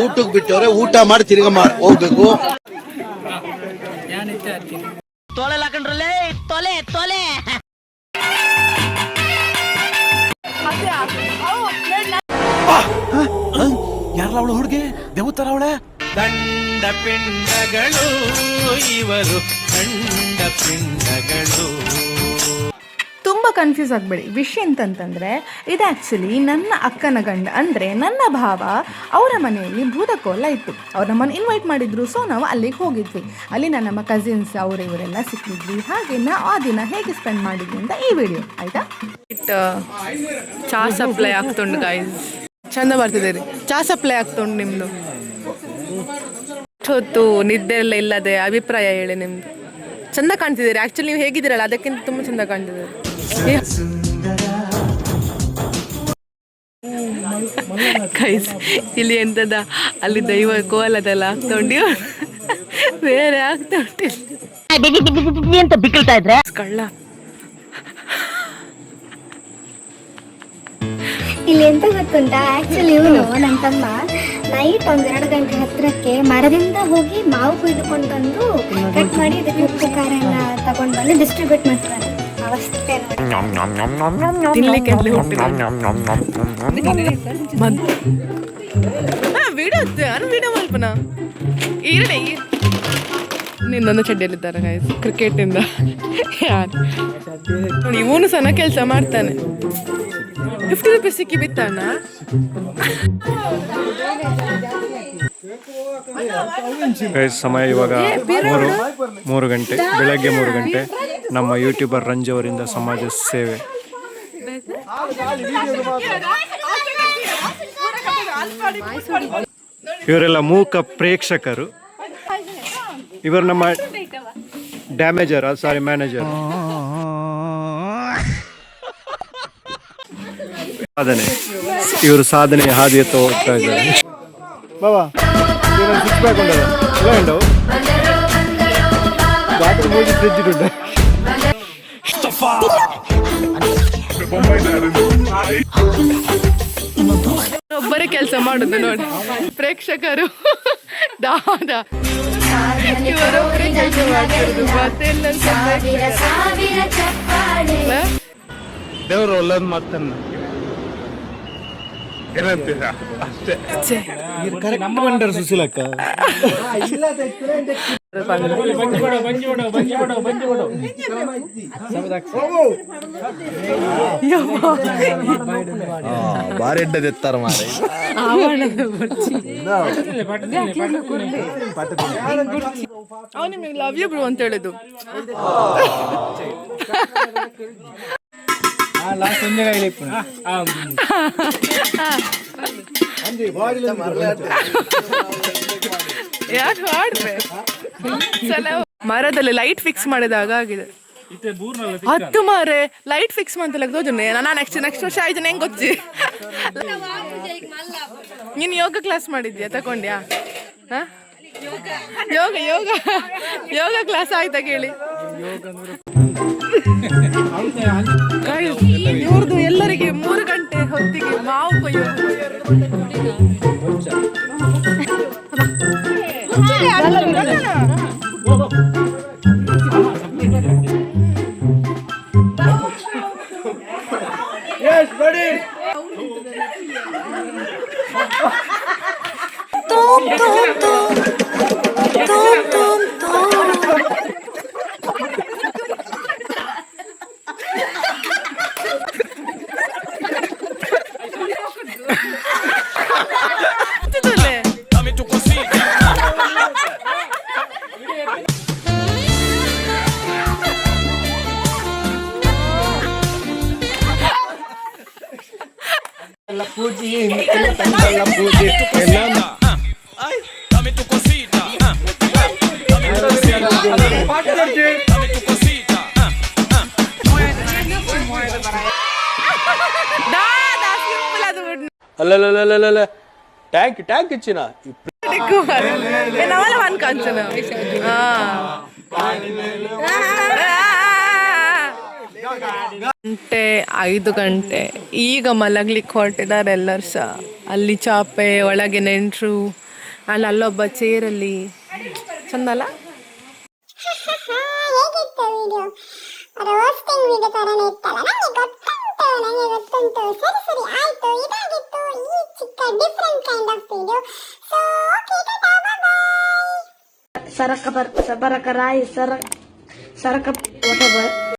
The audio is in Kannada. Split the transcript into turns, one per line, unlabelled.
ಊಟಕ್ಕೆ ಬಿಟ್ಟವ್ರೆ, ಊಟ ಮಾಡಿ ತಿರ್ಗ ಹೋಗ್ಬೇಕು.
ತೊಲೆ ಹಾಕೊಂಡ್ರಲ್ಲೇ ತೊಲೆ ತೊಲೆ
ಯಾರಲ್ಲ ಅವಳು ಹುಡುಗಿ ದೇವತರ ಅವಳೆ.
ದಂಡ ಪಿಂಡಗಳು ಇವರು ದಂಡ ಪಿಂಡಗಳು.
ತುಂಬ ಕನ್ಫ್ಯೂಸ್ ಆಗಬೇಡಿ. ವಿಷಯ ಎಂತಂತಂದರೆ ಇದು ಆ್ಯಕ್ಚುಲಿ ನನ್ನ ಅಕ್ಕನ ಗಂಡ, ಅಂದರೆ ನನ್ನ ಭಾವ. ಅವರ ಮನೆಯಲ್ಲಿ ಭೂತಕೋಲ ಇತ್ತು. ಅವ್ರು ನಮ್ಮನ್ನು ಇನ್ವೈಟ್ ಮಾಡಿದ್ರು. ಸೊ ನಾವು ಅಲ್ಲಿಗೆ ಹೋಗಿದ್ವಿ. ಅಲ್ಲಿ ನಮ್ಮ ಕಸಿನ್ಸ್ ಅವರು ಇವರೆಲ್ಲ ಸಿಕ್ಕಿದ್ವಿ. ಹಾಗೆ ನಾವು ಆ ದಿನ ಹೇಗೆ ಸ್ಪೆಂಡ್ ಮಾಡಿದ್ವಿ ಅಂತ ಈ ವಿಡಿಯೋ ಆಯಿತಾ. ಚಾ ಸಪ್ಲೈ ಆಗ್ತುಂಡು ಗಾಯ್ಸ್, ಚಂದ ಬರ್ತಿದ್ದೀರಿ. ಚಾ ಸಪ್ಲೈ ಆಗ್ತುಂಡು ನಿಮ್ಮದು. ಹೊತ್ತು ನಿದ್ದೆ ಎಲ್ಲ ಇಲ್ಲದೆ ಅಭಿಪ್ರಾಯ ಹೇಳಿ ನಿಮ್ಮದು. ಚಂದ ಕಾಣ್ತಿದ್ದೀರಿ. ಆ್ಯಕ್ಚುಲಿ ನೀವು ಹೇಗಿದ್ದೀರಲ್ಲ ಅದಕ್ಕಿಂತ ತುಂಬ ಚಂದ ಕಾಣ್ತಿದ್ದೀರಿ. ಕೈಸ್ ಇಲ್ಲಿ ಎಂತದ ಅಲ್ಲಿ ದೈವ ಕೋಲದೆಲ್ಲ ಆಗ್ತಾ ಉಂಟು, ಬೇರೆ ಆಗ್ತಾ ಉಂಟು
ಅಂತ ಬಿಕ್ಕಳ್ತಾ ಇದ್ರೆ
ಕಳ್ಳ.
ಇಲ್ಲಿ ಎಂತ ಗೊತ್ತುಂಟಾ, ಆಕ್ಚುಲಿ ಇವನು ನನ್ನ ತಮ್ಮ ನೈಟ್ 1-2 ಗಂಟೆ ಹತ್ರಕ್ಕೆ ಮರದಿಂದ ಹೋಗಿ ಮಾವು ಕುಯ್ದುಕೊಂಡು ಬಂದು ಕಟ್ ಮಾಡಿ ಇದಕ್ಕೆ ಉಪ್ಪು ಖಾರ ಎಲ್ಲ ತಗೊಂಡು ಬಂದು ಡಿಸ್ಟ್ರಿಬ್ಯೂಟ್ ಮಾಡ್ತಾರೆ. ಅವಸ್ಥೆ
ವಿಡಿಯೋ ಮಲ್ಪನ ಈರಡೆ ನಿಂದೊಂದು ಚಡ್ಡಿಯಲ್ಲಿದ್ದಾರೆ ಗಾಯ್ಸ್ ಕ್ರಿಕೆಟಿಂದ. ಯಾರು ಇವನು ಸಹ ಕೆಲಸ ಮಾಡ್ತಾನೆ. 50 ರೂಪೀಸ್ ಸಿಕ್ಕಿ ಬಿತ್ತಣ್ಣ.
ಸಮಯ ಇವಾಗ 3 ಗಂಟೆ, ಬೆಳಗ್ಗೆ 3 ಗಂಟೆ. ನಮ್ಮ ಯೂಟ್ಯೂಬರ್ ರಂಜು ಅವರಿಂದ ಸಮಾಜ ಸೇವೆ. ಇವರೆಲ್ಲ ಮೂಕ ಪ್ರೇಕ್ಷಕರು. ಇವರು ನಮ್ಮ ಮ್ಯಾನೇಜರ್. ಇವರು ಸಾಧನೆ ಹಾದಿ ಎತ್ತ ಹೋಗ್ತಾ ಇದ್ದಾರೆ. ಬಾಬಾ 6 ಪ್ಯಾಕ್ ಉಂಟಲ್ಲ, ಎಲ್ಲ ಉಂಟವು ಮೂಜಿ ಫ್ರಿಜ್ ಇಟ್ಟು
ಒಬ್ಬರೇ ಕೆಲಸ ಮಾಡುದು ನೋಡಿ ಪ್ರೇಕ್ಷಕರು. ದಾದ ಇವರೊಬ್ಬರೇ ಕೆಲಸ ಮಾಡ್ತಿರೋದು. ಮತ್ತೆಲ್ಲ
ದೇವರು ಒಳ್ಳೇದು ಮಾತನ್ನ ಏನಂತೀರ ಅಷ್ಟೇ.
ಕರೆಕ್ಟ್ ಬಂಡರ್ ಸುಶೀಲಕ್ಕ.
ಬಾರಿ ಎಡ್ಡದೆತ್ತಾರ ಮಾರ.
ಅವ್ನು ನಿಮಗೆ ಲವ್ ಯು ಬ್ರೋ ಅಂತ ಹೇಳಿದ್ದು. ಯಾಕೆ ಮಾಡ್ಬೇಕು? ಮರದಲ್ಲಿ ಲೈಟ್ ಫಿಕ್ಸ್ ಮಾಡಿದಾಗ ಆಗಿದೆ. 10 ಮಾರೆ ಲೈಟ್ ಫಿಕ್ಸ್ ಮಾಡ್ತಲ್ಲ ನಾನು ನೆಕ್ಸ್ಟ್ ವರ್ಷ ಆಯ್ತು. ಹೆಂಗೆ ಗೊತ್ತಿ ನೀನು ಯೋಗ ಕ್ಲಾಸ್ ಮಾಡಿದ್ಯಾ, ತಕೊಂಡ್ಯಾ? ಯೋಗ ಕ್ಲಾಸ್ ಆಯ್ತಾ ಕೇಳಿ. ಇವ್ರದ್ದು ಎಲ್ಲರಿಗೆ 3 ಗಂಟೆ ಹೊತ್ತಿಗೆ ಮಾವು ಕೊಯ್ಯೋದು.
ಅಲ್ಲ ಟ್ಯಾಂಕ್ ಇಚ್ಚಿನ
5 ಗಂಟೆ ಈಗ ಮಲಗ್ಲಿಕ್ಕೆ ಹೊರಟಿದ್ದಾರೆ ಎಲ್ಲರೂ ಸಹ. ಅಲ್ಲಿ ಚಾಪೆ ಒಳಗೆ ನೆಂಟ್ರು, ಅಲ್ಲೊಬ್ಬ ಚೇರಲ್ಲಿ ಚಂದ ಅಲ್ಲ.
ಹೇಗಿತ್ತು ವಿಡಿಯೋ? ರೋಸ್ಟಿಂಗ್ ವಿಡಿಯೋ ತರನೇ ಇತ್ತಲ್ಲ. ನನಗೆ ಗೊತ್ತುಂಟು. ಸರಿ ಆಯ್ತು, ಇದಾಗಿತ್ತು ಈ ಚಿಕ್ಕ different kind of video. So okay, Tata, bye bye.
ಸರಕ ಸರಕ ರಾಯಿ ಸರಕ ವಾಟರ್